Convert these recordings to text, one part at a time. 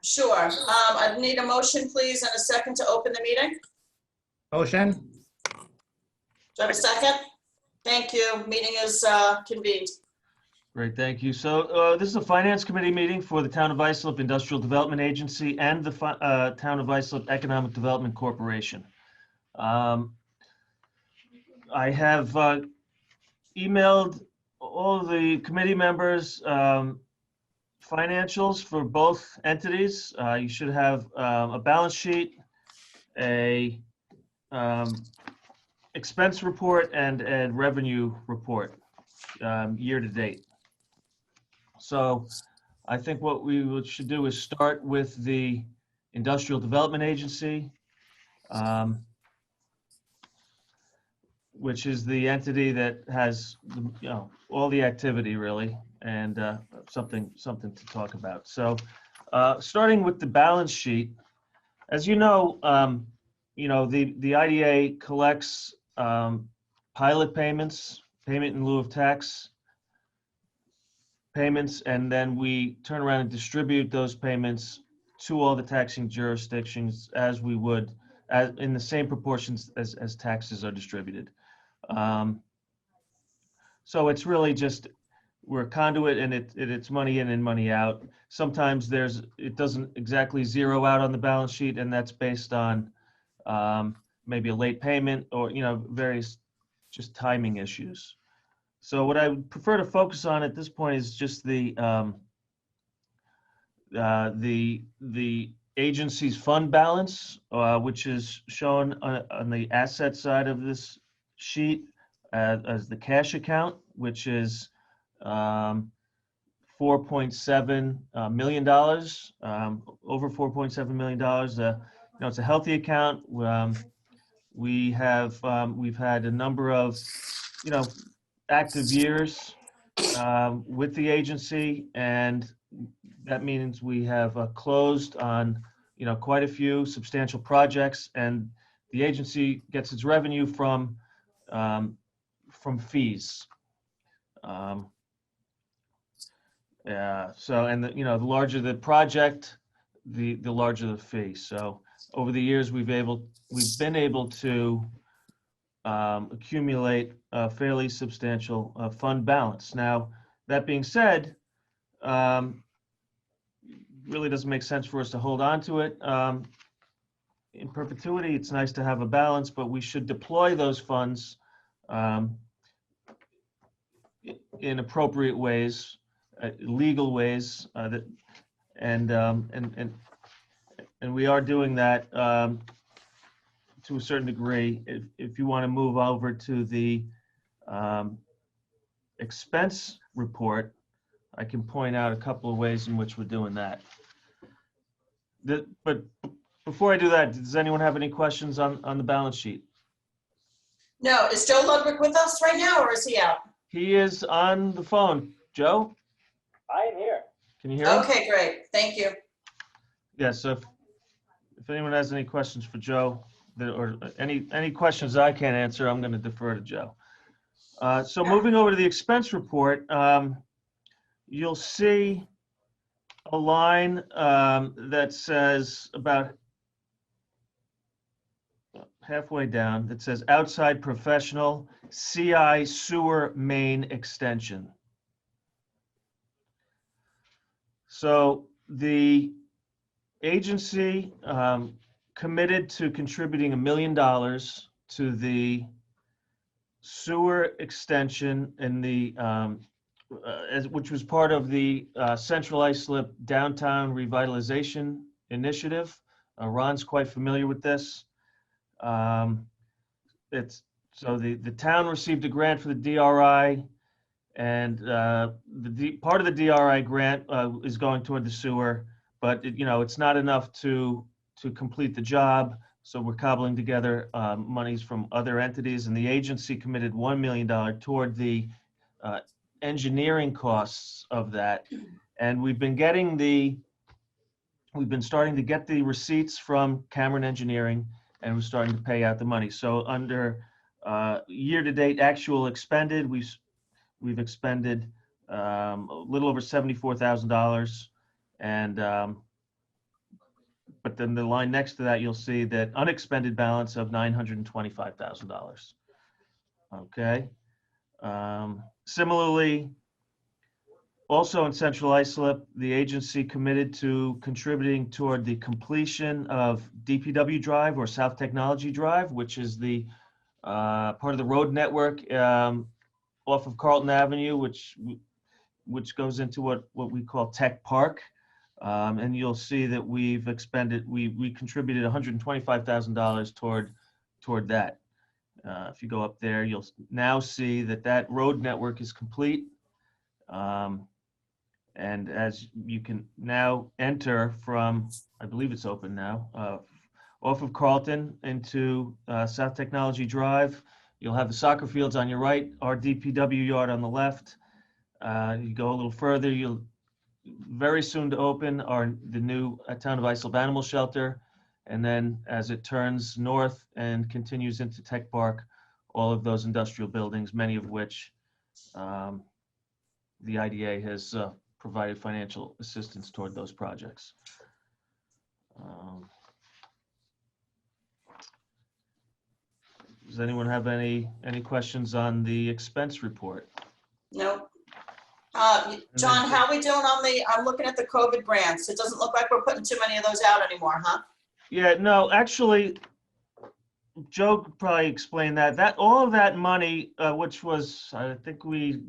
Sure. I'd need a motion, please, and a second to open the meeting. Motion? Do I have a second? Thank you. Meeting is convened. Great, thank you. So this is a Finance Committee meeting for the Town of Islip Industrial Development Agency and the Town of Islip Economic Development Corporation. I have emailed all the committee members financials for both entities. You should have a balance sheet, a expense report, and a revenue report year to date. So I think what we should do is start with the Industrial Development Agency, which is the entity that has, all the activity really, and something to talk about. So starting with the balance sheet, as you know, the IDA collects pilot payments, payment in lieu of tax payments, and then we turn around and distribute those payments to all the taxing jurisdictions as we would, in the same proportions as taxes are distributed. So it's really just, we're a conduit, and it's money in and money out. Sometimes it doesn't exactly zero out on the balance sheet, and that's based on maybe a late payment or various just timing issues. So what I would prefer to focus on at this point is just the agency's fund balance, which is shown on the asset side of this sheet as the cash account, which is $4.7 million, over $4.7 million. It's a healthy account. We've had a number of active years with the agency, and that means we have closed on quite a few substantial projects, and the agency gets its revenue from fees. So, and the larger the project, the larger the fee. So over the years, we've been able to accumulate a fairly substantial fund balance. Now, that being said, really doesn't make sense for us to hold on to it in perpetuity. It's nice to have a balance, but we should deploy those funds in appropriate ways, legal ways, and we are doing that to a certain degree. If you want to move over to the expense report, I can point out a couple of ways in which we're doing that. But before I do that, does anyone have any questions on the balance sheet? No. Is Joe Ludwig with us right now, or is he out? He is on the phone. Joe? I am here. Can you hear him? Okay, great. Thank you. Yeah, so if anyone has any questions for Joe, or any questions I can't answer, I'm going to defer to Joe. So moving over to the expense report, you'll see a line that says about halfway down, that says outside professional CI sewer main extension. So the agency committed to contributing $1 million to the sewer extension in the which was part of the Central Islip Downtown Revitalization Initiative. Ron's quite familiar with this. So the town received a grant for the DRI, and part of the DRI grant is going toward the sewer, but it's not enough to complete the job. So we're cobbling together monies from other entities, and the agency committed $1 million toward the engineering costs of that. And we've been starting to get the receipts from Cameron Engineering, and we're starting to pay out the money. So under year-to-date actual expended, we've expended a little over $74,000, and but then the line next to that, you'll see that unexpended balance of $925,000. Okay. Similarly, also in Central Islip, the agency committed to contributing toward the completion of DPW Drive or South Technology Drive, which is the part of the road network off of Carlton Avenue, which goes into what we call Tech Park. And you'll see that we contributed $125,000 toward that. If you go up there, you'll now see that road network is complete. And as you can now enter from, I believe it's open now, off of Carlton into South Technology Drive, you'll have the soccer fields on your right, our DPW yard on the left. You go a little further, you'll very soon to open the new Town of Islip Animal Shelter. And then as it turns north and continues into Tech Park, all of those industrial buildings, many of which the IDA has provided financial assistance toward those projects. Does anyone have any questions on the expense report? No. John, how are we doing I'm looking at the COVID grants. It doesn't look like we're putting too many of those out anymore, huh? Yeah, no, actually, Joe could probably explain that. All of that money, which was, I think we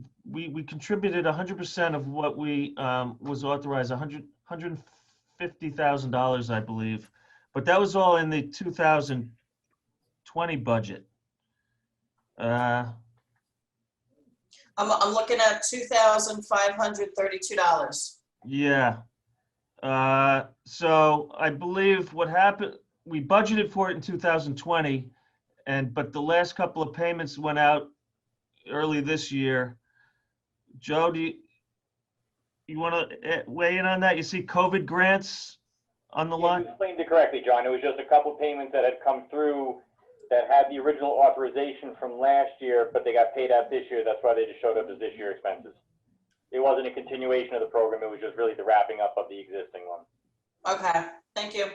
contributed 100% of what we was authorized, $150,000, I believe, but that was all in the 2020 budget. I'm looking at $2,532. Yeah. So I believe what happened, we budgeted for it in 2020, but the last couple of payments went out early this year. Joe, do you want to weigh in on that? You see COVID grants on the line? You explained it correctly, John. It was just a couple payments that had come through that had the original authorization from last year, but they got paid out this year. That's why they just showed up as this year expenses. It wasn't a continuation of the program. It was just really the wrapping up of the existing one. Okay, thank you.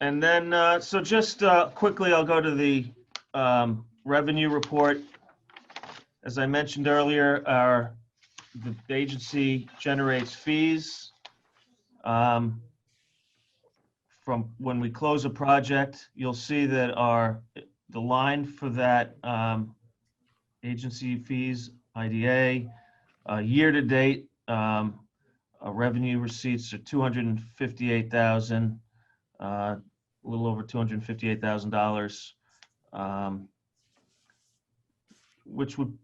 And then, so just quickly, I'll go to the revenue report. As I mentioned earlier, the agency generates fees from when we close a project. You'll see that the line for that agency fees, IDA, year to date, revenue receipts are $258,000, a little over $258,000, which would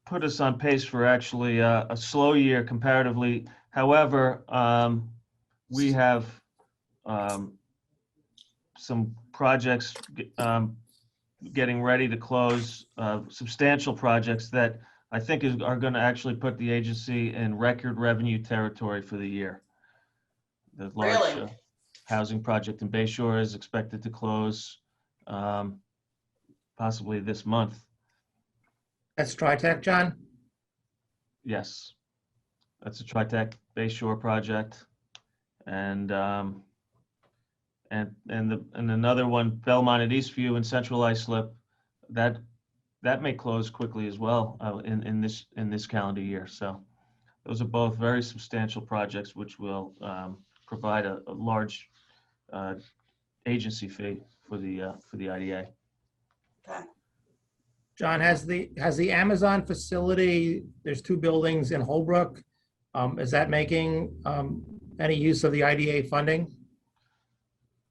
put us on pace for actually a slow year comparatively. However, we have some projects getting ready to close, substantial projects that I think are going to actually put the agency in record revenue territory for the year. The large housing project in Bayshore is expected to close possibly this month. That's TriTech, John? Yes, that's a TriTech Bayshore project, and another one, Belmont at Eastview in Central Islip, that may close quickly as well in this calendar year. So those are both very substantial projects, which will provide a large agency fee for the IDA. Okay. John, has the Amazon facility, there's 2 buildings in Holbrook, is that making any use of the IDA funding?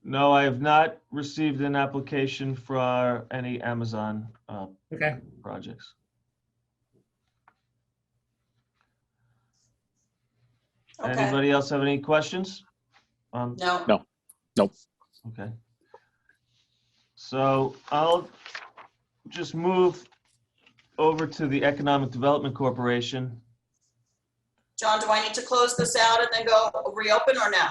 No, I have not received an application for any Amazon projects. Okay. Anybody else have any questions? No. Nope. Okay. So I'll just move over to the Economic Development Corporation. John, do I need to close this out and then go reopen or no?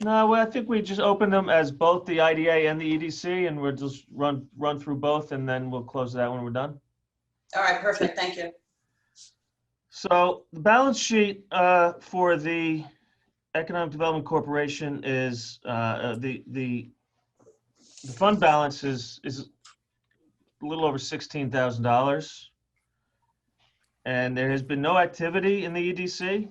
No, well, I think we just open them as both the IDA and the EDC, and we'll just run through both, and then we'll close that when we're done. All right, perfect. Thank you. So the balance sheet for the Economic Development Corporation is, the fund balance is a little over $16,000. And there has been no activity in the EDC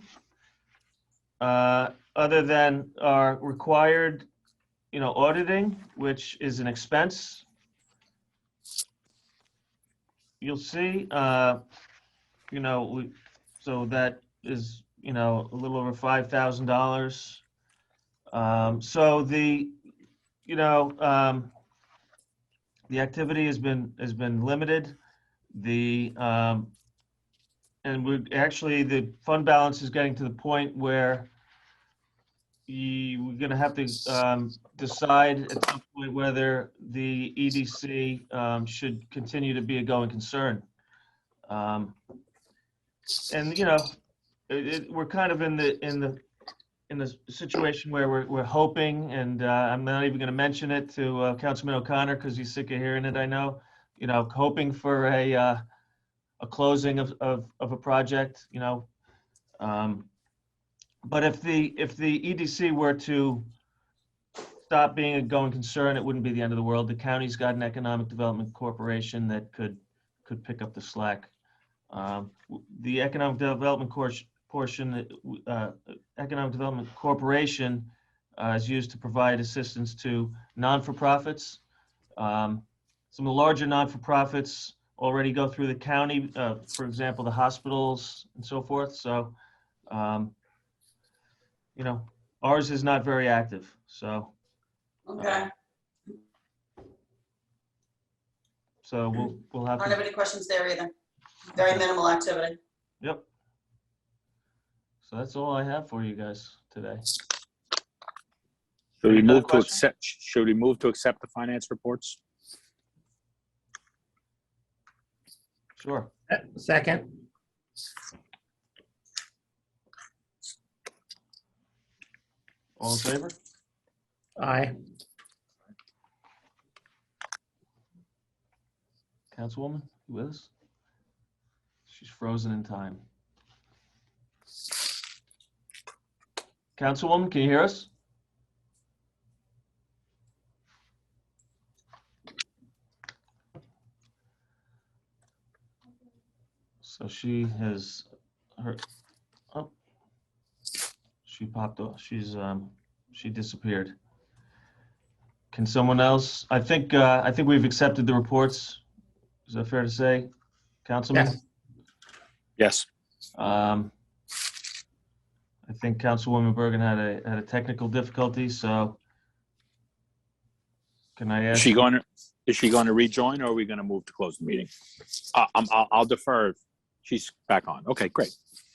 other than our required, auditing, which is an expense. You'll see, so that is, a little over $5,000. So the activity has been limited. And the fund balance is getting to the point where we're going to have to decide at some point whether the EDC should continue to be a going concern. And we're kind of in the situation where we're hoping, and I'm not even going to mention it to Councilman O'Connor because he's sick of hearing it. I know, hoping for a closing of a project, but if the EDC were to stop being a going concern, it wouldn't be the end of the world. The county's got an economic development corporation that could pick up the slack. The economic development economic development corporation is used to provide assistance to non-for-profits. Some of the larger non-for-profits already go through the county, for example, the hospitals and so forth. So, ours is not very active. So, Okay. We'll have I don't to. have any questions there either. Very minimal activity. Yep. So that's all I have for you guys today. Should we Any other move to questions? accept, should we move to accept the finance reports? Sure. Second. All in favor? Aye. Councilwoman, you with us? She's frozen in time. Councilwoman, can you hear us? So she has she popped off. She disappeared. Can someone else? I think we've accepted the reports. Is that fair to say, Councilman? Yes. Yes. I think Councilwoman Bergen had a technical difficulty, so can I Is ask? she going to rejoin, or are we going to move to close the meeting? I'll defer. She's back on. Okay, great.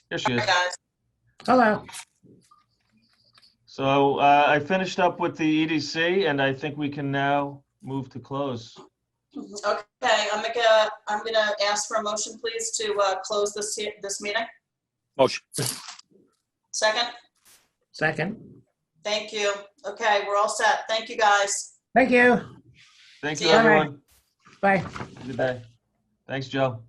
There she is. Hi, guys. Hello. So I finished up with the EDC, and I think we can now move to close. Okay, I'm gonna ask for a motion, please, to close this meeting. Motion. Second? Second. Thank you. Okay, we're all set. Thank you, guys. Thank you. Thank See you, you. everyone. Bye. Good day. Thanks, Joe.